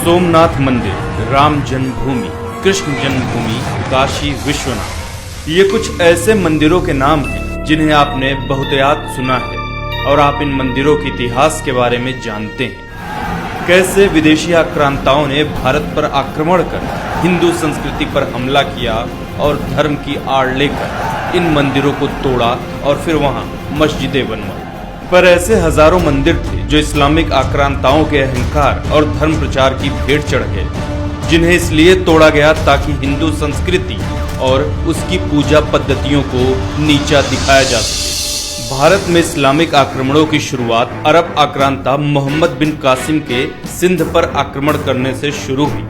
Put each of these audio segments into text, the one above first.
सोमनाथ मंदिर, राम जन्मभूमि, कृष्ण जन्मभूमि, काशी विश्वनाथ, ये कुछ ऐसे मंदिरों के नाम हैं जिन्हें आपने बहुतायत सुना है और आप इन मंदिरों के इतिहास के बारे में जानते हैं। कैसे विदेशी आक्रांताओं ने भारत पर आक्रमण कर हिंदू संस्कृति पर हमला किया और धर्म की आड़ लेकर इन मंदिरों को तोड़ा और फिर वहां मस्जिदें बनवाई। पर ऐसे हजारों मंदिर थे जो इस्लामिक आक्रांताओं के अहंकार और धर्म प्रचार की भेंट चढ़ गए, जिन्हें इसलिए तोड़ा गया ताकि हिंदू संस्कृति और उसकी पूजा पद्धतियों को नीचा दिखाया जा सके। भारत में इस्लामिक आक्रमणों की शुरुआत अरब आक्रांता मोहम्मद बिन कासिम के सिंध पर आक्रमण करने से शुरू हुई।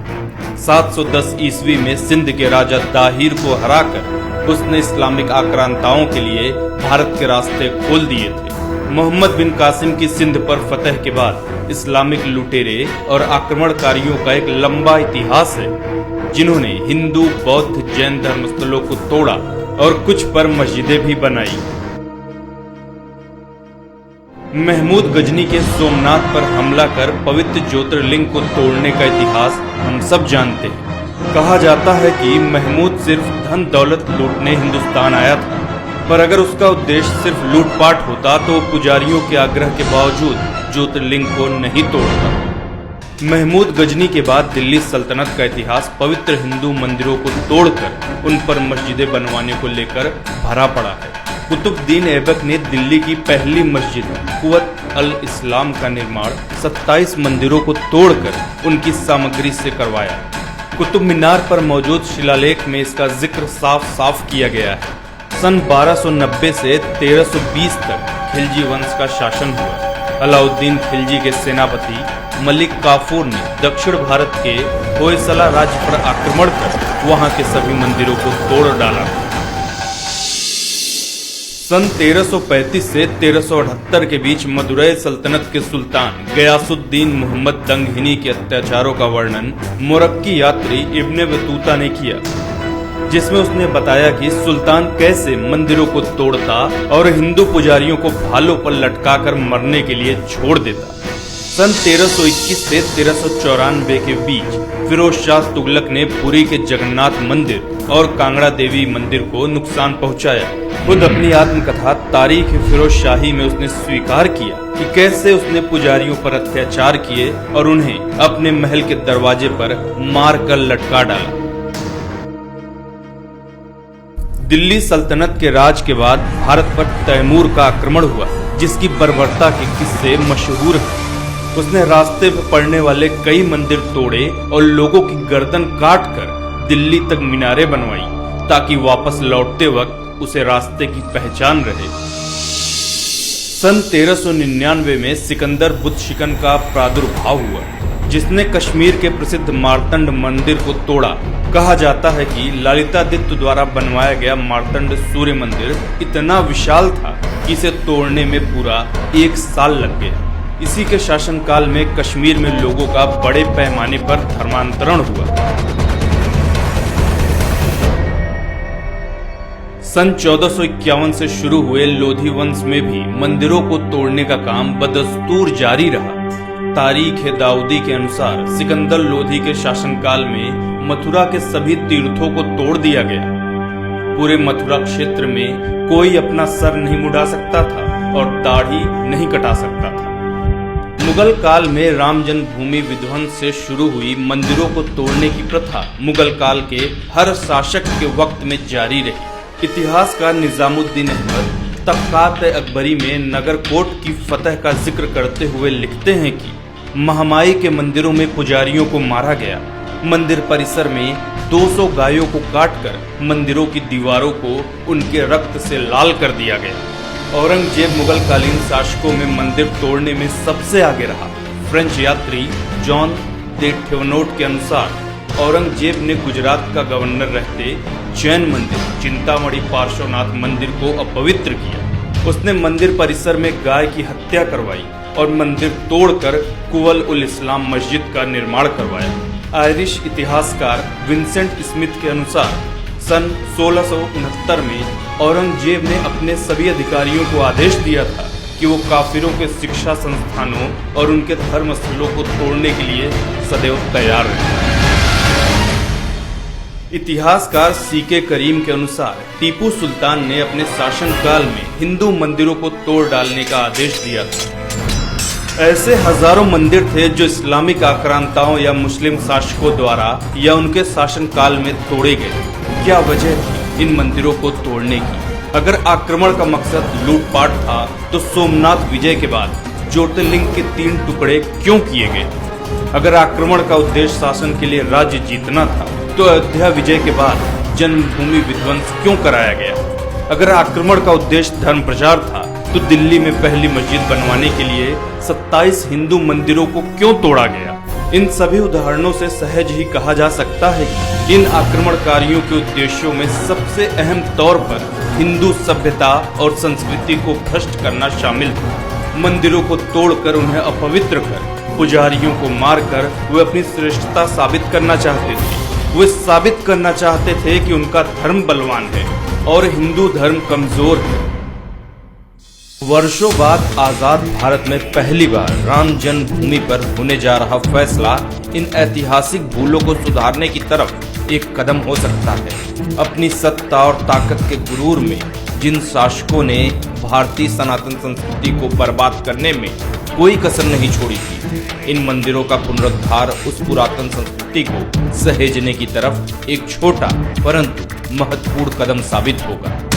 710 ईस्वी में सिंध के राजा दाहिर को हराकर उसने इस्लामिक आक्रांताओं के लिए भारत के रास्ते खोल दिए थे। मोहम्मद बिन कासिम की सिंध पर फतह के बाद इस्लामिक लुटेरे और आक्रमणकारियों का एक लंबा इतिहास है, जिन्होंने हिंदू, बौद्ध, जैन धर्मस्थलों को तोड़ा और कुछ पर मस्जिदें भी बनाई। महमूद गजनी के सोमनाथ पर हमला कर पवित्र ज्योतिर्लिंग को तोड़ने का इतिहास हम सब जानते हैं। कहा जाता है कि महमूद सिर्फ धन दौलत लूटने हिंदुस्तान आया था, पर अगर उसका उद्देश्य सिर्फ लूटपाट होता तो पुजारियों के आग्रह के बावजूद ज्योतिर्लिंग को नहीं तोड़ता। महमूद गजनी के बाद दिल्ली सल्तनत का इतिहास पवित्र हिंदू मंदिरों को तोड़कर उन पर मस्जिदें बनवाने को लेकर भरा पड़ा है। कुतुबुद्दीन ऐबक ने दिल्ली की पहली मस्जिद कुव्वत अल इस्लाम का निर्माण 27 मंदिरों को तोड़कर उनकी सामग्री से करवाया। कुतुब मीनार पर मौजूद शिलालेख में इसका जिक्र साफ साफ किया गया है। सन 1290 से 1320 तक खिलजी वंश का शासन हुआ। अलाउद्दीन खिलजी के सेनापति मलिक काफूर ने दक्षिण भारत के होयसला राज्य पर आक्रमण कर वहां के सभी मंदिरों को तोड़ डाला। सन 1335 से 1378 के बीच मदुरै सल्तनत के सुल्तान गयासुद्दीन मोहम्मद दंगहिनी के अत्याचारों का वर्णन मुरक्की यात्री इब्ने बतूता ने किया, जिसमें उसने बताया कि सुल्तान कैसे मंदिरों को तोड़ता और हिंदू पुजारियों को भालों पर लटकाकर मरने के लिए छोड़ देता। सन 1321 से 1394 के बीच फिरोज शाह तुगलक ने पुरी के जगन्नाथ मंदिर और कांगड़ा देवी मंदिर को नुकसान पहुंचाया। खुद अपनी आत्मकथा तारीख फिरोज शाही में उसने स्वीकार किया कि कैसे उसने पुजारियों पर अत्याचार किए और उन्हें अपने महल के दरवाजे पर मार कर लटका डाला। दिल्ली सल्तनत के राज के बाद भारत पर तैमूर का आक्रमण हुआ, जिसकी बर्बरता के किस्से मशहूर हैं। उसने रास्ते पर पड़ने वाले कई मंदिर तोड़े और लोगों की गर्दन काटकर दिल्ली तक मीनारें बनवाई ताकि वापस लौटते वक्त उसे रास्ते की पहचान रहे। सन 1399 में सिकंदर बुत शिकन का प्रादुर्भाव हुआ, जिसने कश्मीर के प्रसिद्ध मार्तंड मंदिर को तोड़ा। कहा जाता है कि ललितादित्य द्वारा बनवाया गया मार्तंड सूर्य मंदिर इतना विशाल था कि इसे तोड़ने में पूरा 1 साल लग गया। इसी के शासनकाल में कश्मीर में लोगों का बड़े पैमाने पर धर्मांतरण हुआ। सन 1451 से शुरू हुए लोधी वंश में भी मंदिरों को तोड़ने का काम बदस्तूर जारी रहा। तारीख दाऊदी के अनुसार सिकंदर लोधी के शासनकाल में मथुरा के सभी तीर्थों को तोड़ दिया गया। पूरे मथुरा क्षेत्र में कोई अपना सर नहीं मुड़ा सकता था और दाढ़ी नहीं कटा सकता था। मुगल काल में राम जन्मभूमि विध्वंस से शुरू हुई मंदिरों को तोड़ने की प्रथा मुगल काल के हर शासक के वक्त में जारी रही। इतिहासकार निजामुद्दीन अहमद तबकात अकबरी में नगरकोट की फतह का जिक्र करते हुए लिखते हैं कि महामाई के मंदिरों में पुजारियों को मारा गया। मंदिर परिसर में 200 गायों को काटकर मंदिरों की दीवारों को उनके रक्त से लाल कर दिया गया। औरंगजेब मुगल कालीन शासकों में मंदिर तोड़ने में सबसे आगे रहा। फ्रेंच यात्री जॉन दे ठेवनोट के अनुसार औरंगजेब ने गुजरात का गवर्नर रहते जैन मंदिर चिंतामणि पार्श्वनाथ मंदिर को अपवित्र किया। उसने मंदिर परिसर में गाय की हत्या करवाई और मंदिर तोड़कर कुव्वत उल इस्लाम मस्जिद का निर्माण करवाया। आयरिश इतिहासकार विंसेंट स्मिथ के अनुसार सन 1669 में औरंगजेब ने अपने सभी अधिकारियों को आदेश दिया था कि वो काफिरों के शिक्षा संस्थानों और उनके धर्मस्थलों को तोड़ने के लिए सदैव तैयार रहे। इतिहासकार सीके करीम के अनुसार टीपू सुल्तान ने अपने शासनकाल में हिंदू मंदिरों को तोड़ डालने का आदेश दिया था। ऐसे हजारों मंदिर थे जो इस्लामिक आक्रांताओं या मुस्लिम शासकों द्वारा या उनके शासनकाल में तोड़े गए। क्या वजह थी इन मंदिरों को तोड़ने की? अगर आक्रमण का मकसद लूटपाट था तो सोमनाथ विजय के बाद ज्योतिर्लिंग के 3 टुकड़े क्यों किए गए? अगर आक्रमण का उद्देश्य शासन के लिए राज्य जीतना था तो अयोध्या विजय के बाद जन्मभूमि विध्वंस क्यों कराया गया? अगर आक्रमण का उद्देश्य धर्म प्रचार था तो दिल्ली में पहली मस्जिद बनवाने के लिए 27 हिंदू मंदिरों को क्यों तोड़ा गया? इन सभी उदाहरणों से सहज ही कहा जा सकता है कि इन आक्रमणकारियों के उद्देश्यों में सबसे अहम तौर पर हिंदू सभ्यता और संस्कृति को भ्रष्ट करना शामिल था। मंदिरों को तोड़कर उन्हें अपवित्र कर पुजारियों को मारकर वे अपनी श्रेष्ठता साबित करना चाहते थे। वे साबित करना चाहते थे कि उनका धर्म बलवान है और हिंदू धर्म कमजोर है। वर्षों बाद आजाद भारत में पहली बार राम जन्मभूमि पर होने जा रहा फैसला इन ऐतिहासिक भूलों को सुधारने की तरफ एक कदम हो सकता है। अपनी सत्ता और ताकत के गुरूर में जिन शासकों ने भारतीय सनातन संस्कृति को बर्बाद करने में कोई कसर नहीं छोड़ी थी, इन मंदिरों का पुनरुद्धार उस पुरातन संस्कृति को सहेजने की तरफ एक छोटा परंतु महत्वपूर्ण कदम साबित होगा।